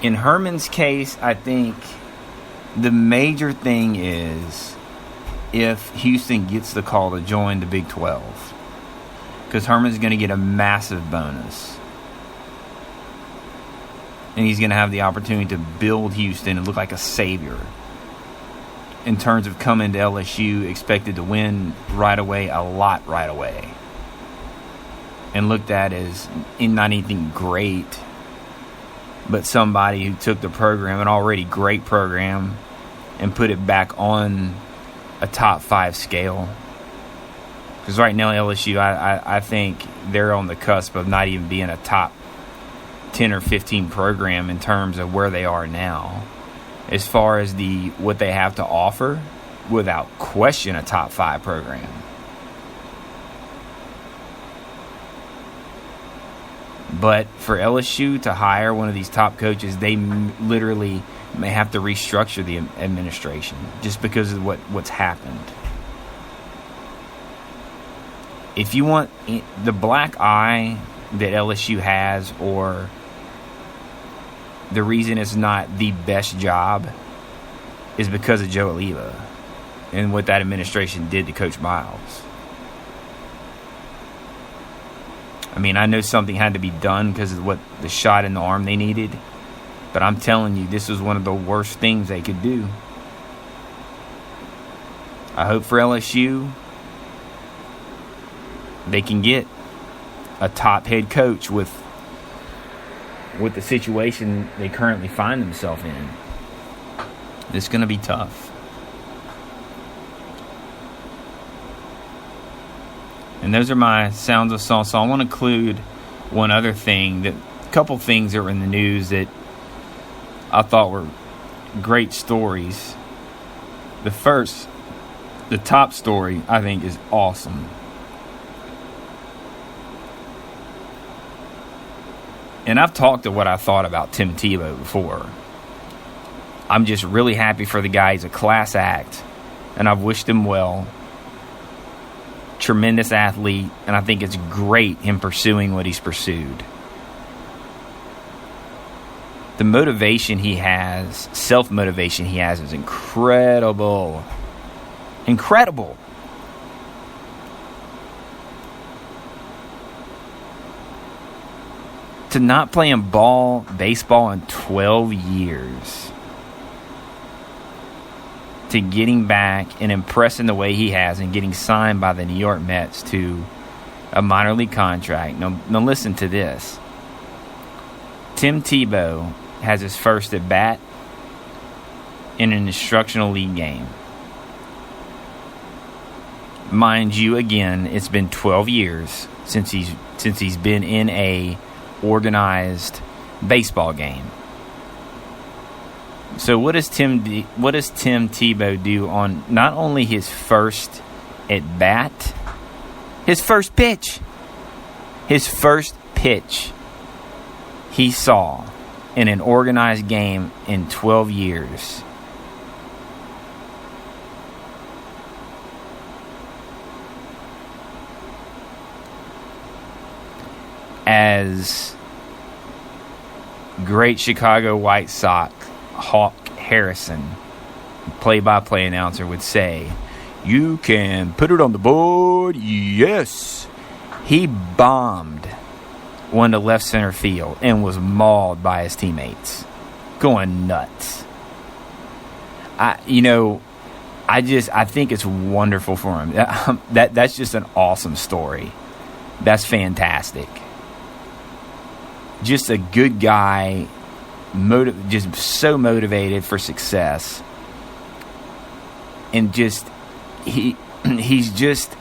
In Herman's case, I think the major thing is if Houston gets the call to join the Big 12. Because Herman's going to get a massive bonus. And he's going to have the opportunity to build Houston and look like a savior. In terms of coming to LSU, expected to win right away, a lot right away. And looked at as not anything great, but somebody who took the program, an already great program, and put it back on a top 5 scale. Because right now LSU, I think they're on the cusp of not even being a top 10 or 15 program in terms of where they are now. As far as what they have to offer, without question, a top 5 program. But for LSU to hire one of these top coaches, they literally may have to restructure the administration just because of what's happened. If you want the black eye that LSU has, or the reason it's not the best job, is because of Joe Alleva and what that administration did to Coach Miles. I mean, I know something had to be done because of what the shot in the arm they needed, but I'm telling you, this was one of the worst things they could do. I hope for LSU they can get a top head coach with the situation they currently find themselves in. It's going to be tough. And those are my sounds of song. So I want to include one other thing, a couple things that were in the news that I thought were great stories. The top story, I think, is awesome. And I've talked to what I thought about Tim Tebow before. I'm just really happy for the guy. He's a class act, and I've wished him well. Tremendous athlete, and I think it's great him pursuing what he's pursued. The motivation he has, self-motivation he has, is incredible. Incredible. To not playing baseball in 12 years, to getting back and impressing the way he has and getting signed by the New York Mets to a minor league contract. Now listen to this. Tim Tebow has his first at bat in an instructional league game. Mind you, again, it's been 12 years since he's been in a organized baseball game. So what does Tim Tebow do on not only his first at bat, his first pitch he saw in an organized game in 12 years. As great Chicago White Sox Hawk Harrison, play-by-play announcer, would say, "You can put it on the board." Yes. He bombed one to left center field and was mauled by his teammates, going nuts. I think it's wonderful for him. That's just an awesome story. That's fantastic. Just a good guy, just so motivated for success, and just he's just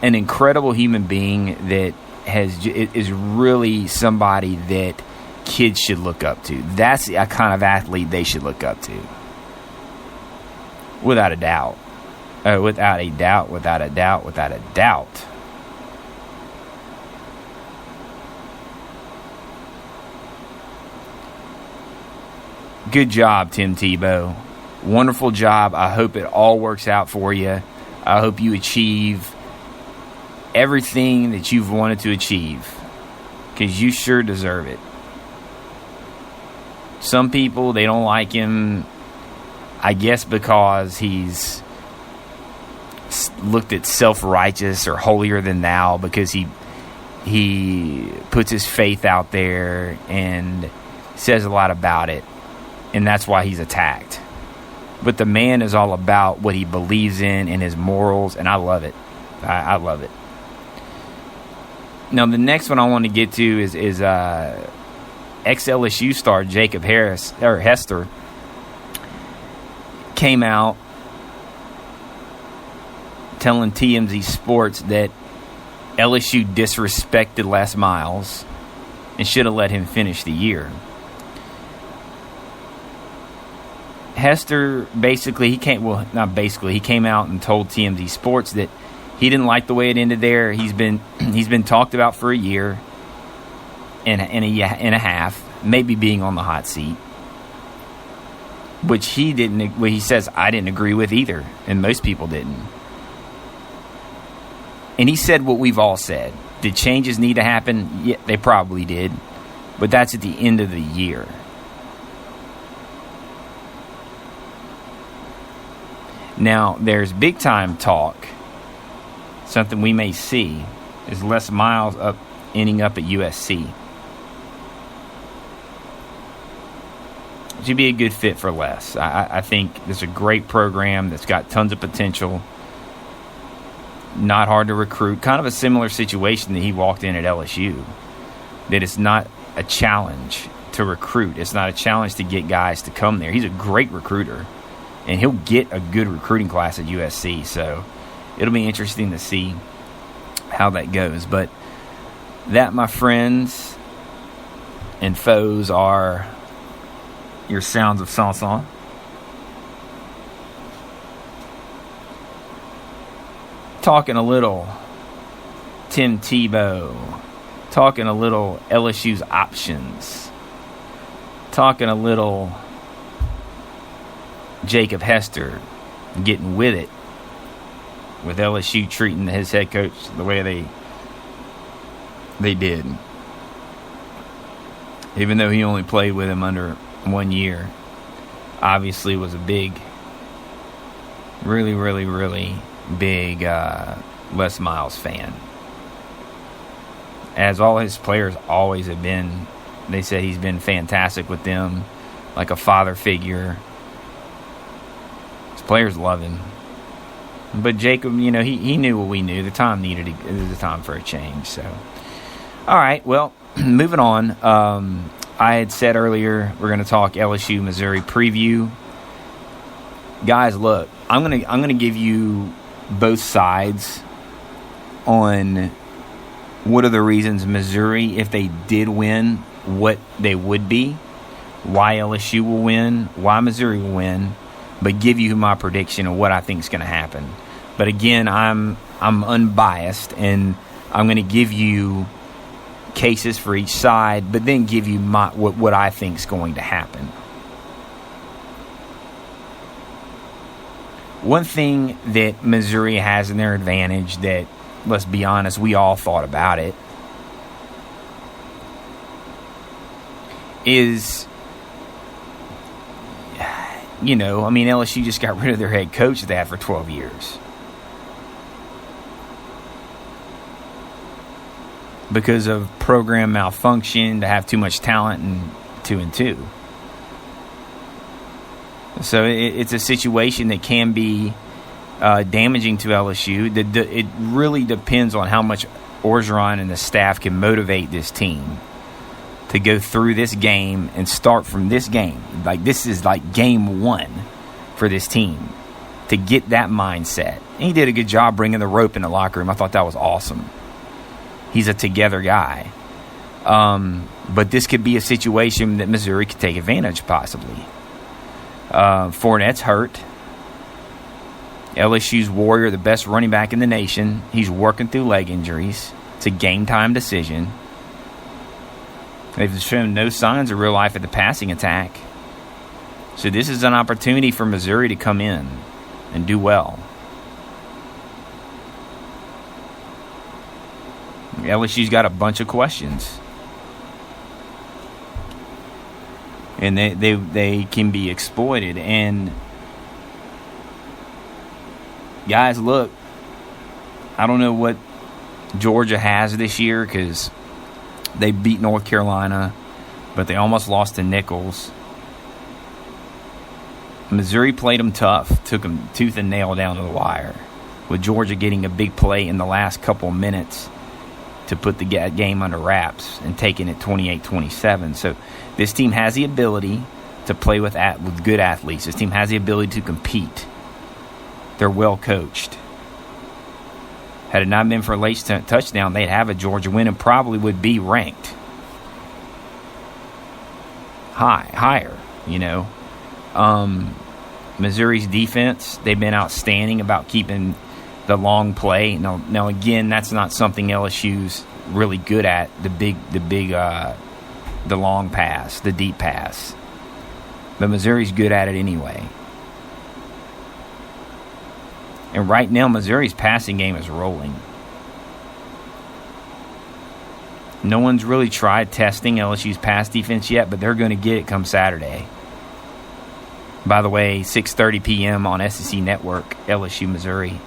an incredible human being that is really somebody that kids should look up to. That's a kind of athlete they should look up to, without a doubt. Without a doubt. Good job, Tim Tebow. Wonderful job. I hope it all works out for you. I hope you achieve everything that you've wanted to achieve, because you sure deserve it. Some people, they don't like him, I guess because he's looked at self-righteous or holier than thou, because he puts his faith out there and says a lot about it, and that's why he's attacked. But the man is all about what he believes in and his morals, and I love it. I love it. Now, the next one I want to get to is ex-LSU star Jacob Hester came out telling TMZ Sports that LSU disrespected Les Miles and should have let him finish the year. Hester he came out and told TMZ Sports that he didn't like the way it ended there. He's been talked about for a year and a half, maybe being on the hot seat, which he says I didn't agree with either, and most people didn't. And he said what we've all said. Did changes need to happen? Yeah, they probably did, but that's at the end of the year. Now, there's big-time talk. Something we may see is Les Miles ending up at USC. It should be a good fit for Les. I think it's a great program that's got tons of potential. Not hard to recruit. Kind of a similar situation that he walked in at LSU. That it's not a challenge to recruit. It's not a challenge to get guys to come there. He's a great recruiter. And he'll get a good recruiting class at USC. So it'll be interesting to see how that goes. But that, my friends and foes, are your sounds of Sanson. Talking a little Tim Tebow. Talking a little LSU's options. Talking a little Jacob Hester, getting with it, with LSU treating his head coach the way they did. Even though he only played with him under 1 year, obviously was a big, really, really, really big Les Miles fan. As all his players always have been. They said he's been fantastic with them, like a father figure. Players love him. But Jacob, he knew what we knew. The time it was a time for a change. So, all right, well, moving on. I had said earlier we're going to talk LSU Missouri preview. Guys, look, I'm gonna give you both sides on what are the reasons Missouri, if they did win, what they would be, why LSU will win, why Missouri will win, but give you my prediction of what I think is going to happen. But again, I'm unbiased, and I'm going to give you cases for each side, but then give you what I think is going to happen. One thing that Missouri has in their advantage that, let's be honest, we all thought about it, is, LSU just got rid of their head coach that they had for 12 years. Because of program malfunction, to have too much talent and 2-2. So it's a situation that can be damaging to LSU. It really depends on how much Orgeron and the staff can motivate this team to go through this game and start from this game. Like, this is like game one for this team, to get that mindset. And he did a good job bringing the rope in the locker room. I thought that was awesome. He's a together guy. But this could be a situation that Missouri could take advantage, possibly. Fournette's hurt. LSU's Warrior, the best running back in the nation. He's working through leg injuries. It's a game-time decision. They've shown no signs of real life at the passing attack. So this is an opportunity for Missouri to come in and do well. LSU's got a bunch of questions. and they can be exploited. And guys, look, I don't know what Georgia has this year because they beat North Carolina, but they almost lost to Nichols. Missouri played them tough, took them tooth and nail down to the wire, with Georgia getting a big play in the last couple of minutes to put the game under wraps and taking it 28-27. So this team has the ability to play with good athletes. This team has the ability to compete. They're well coached. Had it not been for a late touchdown, they'd have a Georgia win and probably would be ranked higher, Missouri's defense, they've been outstanding about keeping the long play. Now again, that's not something LSU's really good at, the long pass, the deep pass. But Missouri's good at it anyway. And right now, Missouri's passing game is rolling. No one's really tried testing LSU's pass defense yet, but they're going to get it come Saturday. By the way, 6:30 p.m. on SEC Network, LSU, Missouri.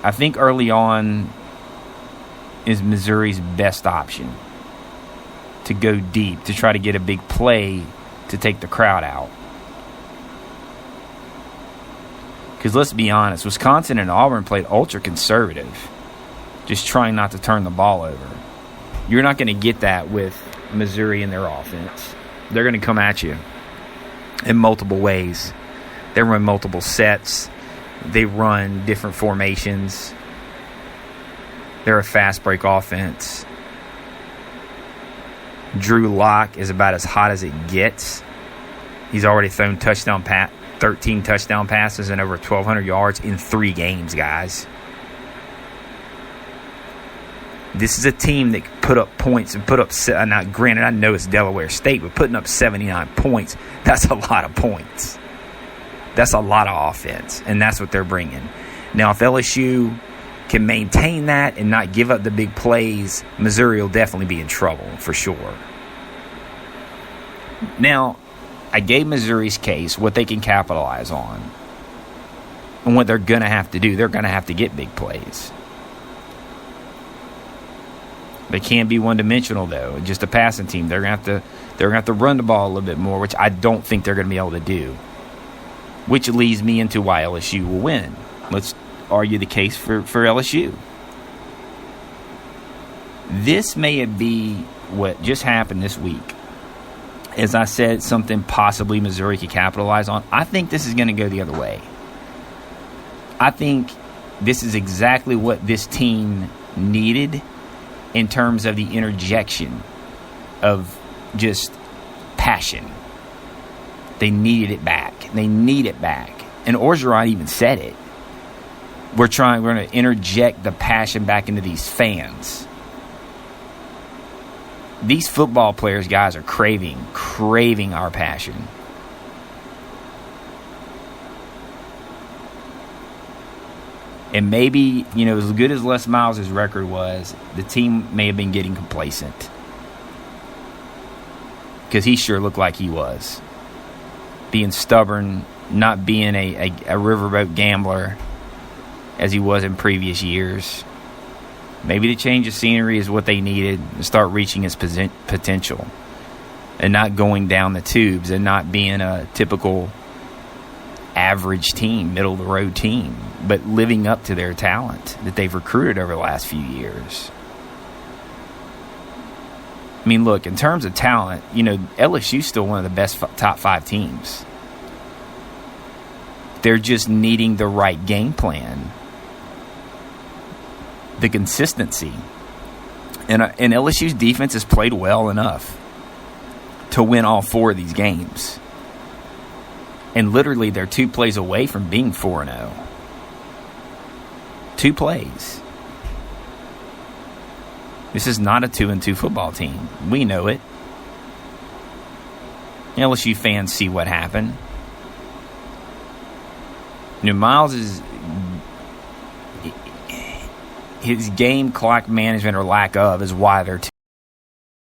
I think early on is Missouri's best option to go deep, to try to get a big play to take the crowd out. Because let's be honest, Wisconsin and Auburn played ultra-conservative, just trying not to turn the ball over. You're not going to get that with Missouri in their offense. They're going to come at you in multiple ways. They run multiple sets. They run different formations. They're a fast break offense. Drew Lock is about as hot as it gets. He's already thrown 13 touchdown passes and over 1,200 yards in 3 games, guys. This is a team that put up points and put up, now granted, I know it's Delaware State, but putting up 79 points, that's a lot of points. That's a lot of offense, and that's what they're bringing. Now, if LSU can maintain that and not give up the big plays, Missouri will definitely be in trouble, for sure. Now, I gave Missouri's case, what they can capitalize on, and what they're going to have to do. They're going to have to get big plays. They can't be one-dimensional, though. Just a passing team. They're going to have to run the ball a little bit more, which I don't think they're going to be able to do. Which leads me into why LSU will win. Let's argue the case for LSU. This may be what just happened this week. As I said, something possibly Missouri could capitalize on. I think this is going to go the other way. I think this is exactly what this team needed in terms of the interjection of just passion. They needed it back. They need it back. And Orgeron even said it. We're going to interject the passion back into these fans. These football players, guys, are craving our passion. And maybe, as good as Les Miles' record was, the team may have been getting complacent. Because he sure looked like he was. Being stubborn, not being a riverboat gambler as he was in previous years. Maybe the change of scenery is what they needed to start reaching his potential. And not going down the tubes and not being a typical average team, middle-of-the-road team, but living up to their talent that they've recruited over the last few years. I mean, look, in terms of talent, LSU's still one of the best top 5 teams. They're just needing the right game plan. The consistency. And LSU's defense has played well enough to win all 4 of these games. And literally, they're 2 plays away from being 4-0. 2 plays. This is not a 2-2 football team. We know it. LSU fans see what happened. Miles is... his game clock management or lack of is why they're